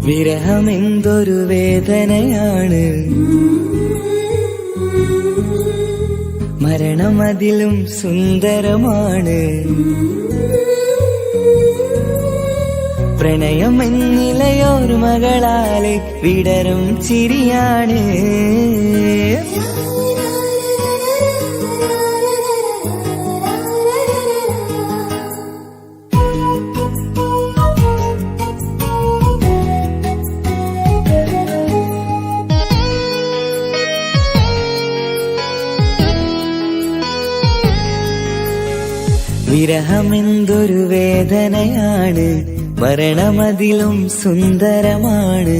വിരഹമെന്തൊരു വേദനയാണ്, മരണം അതിലും സുന്ദരമാണ്. പ്രണയം എന്നിലയോർമകളാലെ വിടരും ചിരിയാണ്. വിരഹമെന്തൊരു വേദനയാണ്, മരണമതിലും സുന്ദരമാണ്.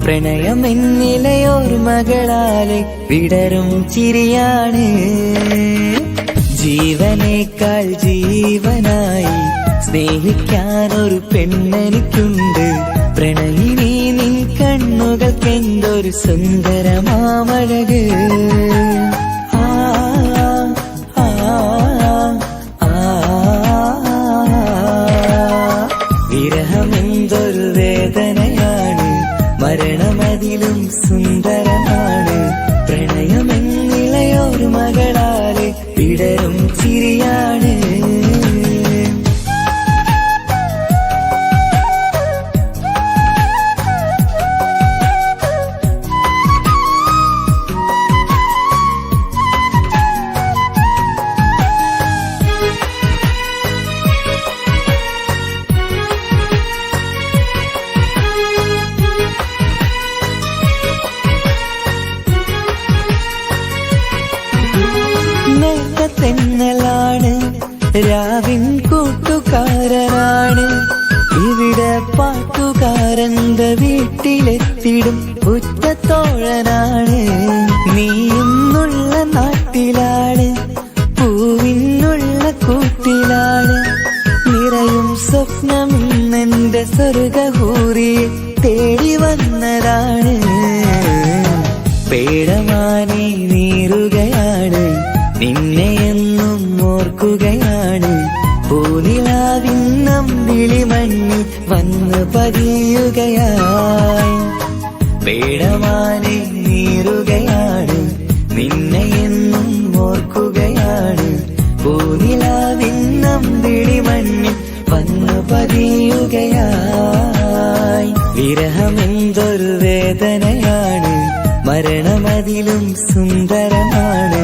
പ്രണയം എന്നിലയോർമകളാലെ വിടരും ചിരിയാണ്. ജീവനേക്കാൾ ജീവനായി സ്നേഹിക്കാനൊരു പെണ്ണെനിക്കുണ്ട്. പ്രണയിനി നിൻ കണ്ണുകൾക്കെന്തൊരു സുന്ദരമാമഴക്. വിരഹമെന്തൊരു വേദനയാണ്, മരണമതിലും സുന്ദരമാണ്. പ്രണയമെന്നിലയോർമകളാലെ വിടരും ചിരിയാണ്. തെന്നലാണ് രാവിൻ കൂട്ടുകാരനാണ്. ഇവിടെ പാട്ടുകാരന്റെ വീട്ടിലെത്തിടും ഉറ്റത്തോഴനാണ്. നീയുന്നുള്ള നാട്ടിലാണ്, പൂവിനുള്ള കൂട്ടിലാണ്. നിറയും സ്വപ്നമിന്നെന്റെ സ്വർഗഹൂറിയെ തേടി വന്നതാണ്. പേടമാനെ നീറുകയാണ്, നിന്നെയെന്നും ഓർക്കുകയാണ്. പൂനിലാവിന്നം വിളിമണ്ണി വന്ന് പതിയുകയായി. പേടമാനെ നീറുകയാണ്, നിന്നെയെന്നും ഓർക്കുകയാണ്. പൂനിലാവിന്നം വിളിമണ്ണി വന്ന് പതിയുകയായി. വിരഹമെന്തൊരു വേദനയാണ്, മരണമതിലും സുന്ദരമാണ്.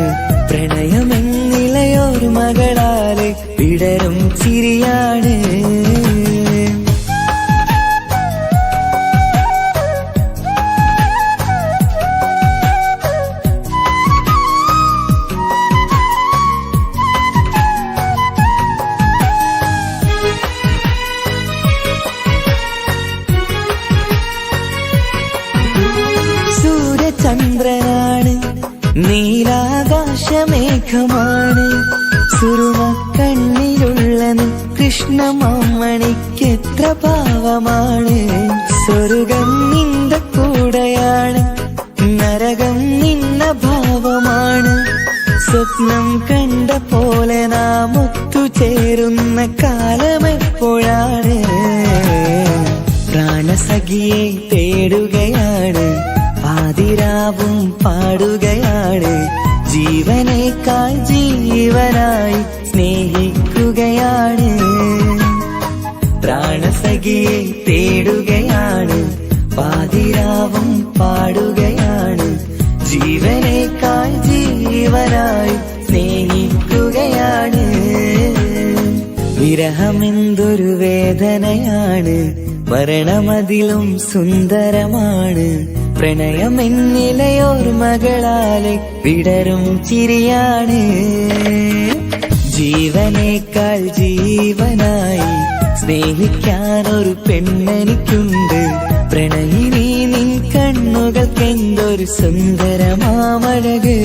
പ്രണയമെന്നിലയോർമകളാലെ വിടരും ചിരിയാണ്. സൂര്യചന്ദ്രനാണ്, നീലാകാശമേഘമാണ്. സുറുമ കണ്ണിലുള്ളന് കൃഷ്ണമാമണിക്കെത്ര ഭാവമാണ്. സ്വർഗം നിന്റെ കൂടെയാണ്, നരകം നിന്ന ഭാവമാണ്. സ്വപ്നം കണ്ട പോലെ നാം ഒത്തുചേരുന്ന കാലമെപ്പോഴാണ്. പ്രാണസഖിയെ തേടുകയാണ്, പാതിരാവും പാടുകയാണ്. ജീവനേക്കാൾ ജീവനായി സ്നേഹിക്കുകയാണ്. പ്രാണസഖിയെ തേടുകയാണ്, പാതിരാവും പാടുകയാണ്. ജീവനേക്കാൾ ജീവനായി സ്നേഹിക്കുകയാണ്. വിരഹമെന്തൊരു വേദനയാണ്, മരണമതിലും സുന്ദരമാണ്. പ്രണയമെന്നിലയോർമകളാലെ വിടരും ചിരിയാണ്. ജീവനേക്കാൾ ജീവനായി സ്നേഹിക്കാനൊരു പെണ്ണെനിക്കുണ്ട്. പ്രണയിനി നിൻ കണ്ണുകൾക്കെന്തൊരു സുന്ദരമാമഴക്.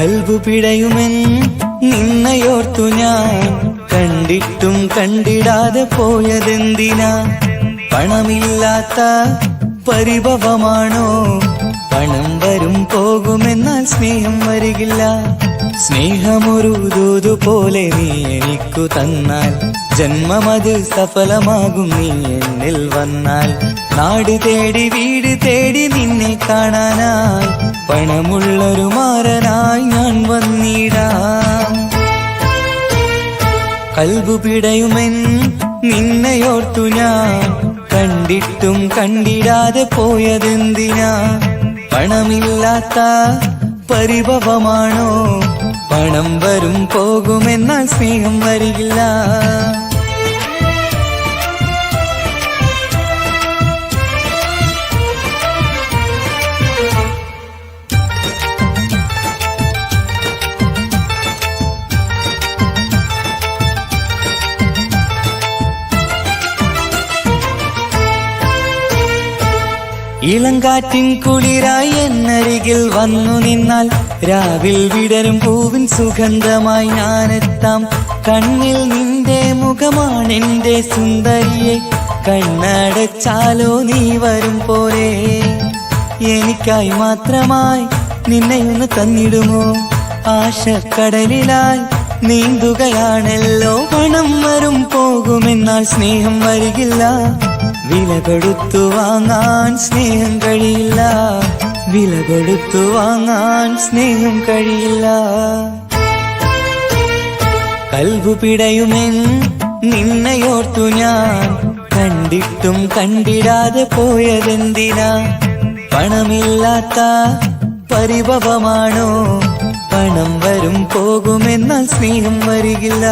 കൽബു പിടയുമെൻ നിന്നയോർത്തു ഞാൻ കണ്ടിട്ടും കണ്ടിടാതെ പോയതെന്തിനാ പണമില്ലാത്ത പരിഭവമാണോ പണം വരും പോകുമെന്നാൽ സ്നേഹം വരികില്ല സ്നേഹമൊരു ദൂതുപോലെ നീ എനിക്കു തന്നാൽ ജന്മമത് സഫലമാകും നീ എന്നിൽ വന്നാൽ നാട് തേടി വീട് തേടി നിന്നെ കാണാനായി പണമുള്ളൊരു മാരനായി ഞാൻ വന്നിടാം കൽബു പിടയുമെൻ നിന്നയോർത്തു ഞാൻ കണ്ടിട്ടും കണ്ടിടാതെ പോയതെന്തിനാ പണമില്ലാത്ത പരിഭവമാണോ പണം വരും പോകുമെന്നാൽ സ്നേഹം വരികില്ല ഇളങ്കാറ്റിൻ കുളിരായി എന്നരികിൽ വന്നു നിന്നാൽ രാവിൽ വിടരും പൂവിൻ സുഗന്ധമായി ഞാനെത്താം കണ്ണിൽ നിന്റെ മുഖമാണെന്റെ സുന്ദരിയെ കണ്ണടച്ചാലോ നീ വരും പോലെ എനിക്കായി മാത്രമായി നിന്നെയൊന്ന് തന്നിടുമോ ആശക്കടലിലായി നീന്തുകയാണല്ലോ പണം വരും പോകുമെന്നാൽ സ്നേഹം വരികില്ല വില കൊടുത്തു വാങ്ങാൻ സ്നേഹം കഴിയില്ല വില കൊടുത്തു വാങ്ങാൻ സ്നേഹം കഴിയില്ല കൽബു പിടയുമെൻ നിന്നയോർത്തു ഞാൻ കണ്ടിട്ടും കണ്ടിടാതെ പോയതെന്തിനാ പണമില്ലാത്ത പരിഭവമാണോ പണം വരും പോകുമെന്നാൽ സ്നേഹം വരികില്ല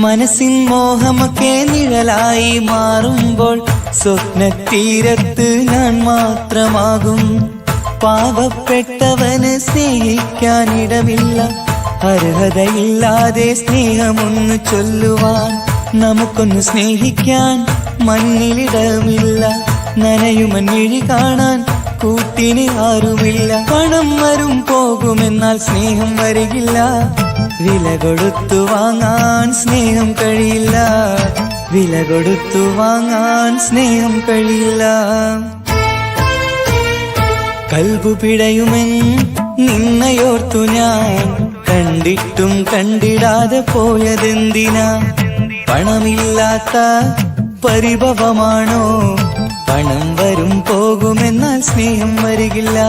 മനസ്സിൻ മോഹമൊക്കെ നിഴലായി മാറുമ്പോൾ സ്വപ്നത്തീരത്ത് ഞാൻ മാത്രമാകും പാവപ്പെട്ടവന് സ്നേഹിക്കാനിടമില്ല അർഹതയില്ലാതെ സ്നേഹമൊന്നു ചൊല്ലുവാൻ നമുക്കൊന്ന് സ്നേഹിക്കാൻ മണ്ണിലിടമില്ല നനയുമഞ്ഞിഴി കാണാൻ കൂട്ടിന് ആരുമില്ല പണം വരും പോകുമെന്നാൽ സ്നേഹം വരികില്ല വില കൊടുത്തു വാങ്ങാൻ സ്നേഹം കഴിയില്ല വില കൊടുത്തു വാങ്ങാൻ സ്നേഹം കഴിയില്ല കൽബു പിടയുമെൻ നിന്നയോർത്തു ഞാൻ കണ്ടിട്ടും കണ്ടിടാതെ പോയതെന്തിനാ പണമില്ലാത്ത പരിഭവമാണോ പണം വരും പോകുമെന്നാൽ സ്നേഹം വരികില്ല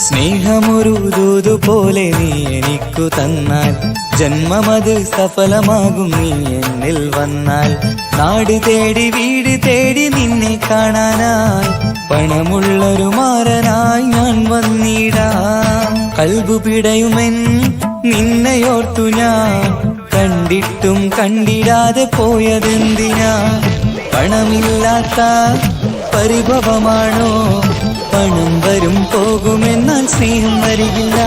സ്നേഹമൊരു ദൂതുപോലെ നീ എനിക്കു തന്നാൽ ജന്മമത് സഫലമാകും നീ എന്നിൽ വന്നാൽ നാട് തേടി വീട് തേടി നിന്നെ കാണാനായി പണമുള്ളൊരു മാരനായി ഞാൻ വന്നിടാം കൽബു പിടയുമെൻ നിന്നയോർത്തു ഞാൻ കണ്ടിട്ടും കണ്ടിടാതെ പോയതെന്തിനാ പണമില്ലാത്ത പരിഭവമാണോ പണം വരും പോകുമെന്നാൽ സ്നേഹം വരികില്ല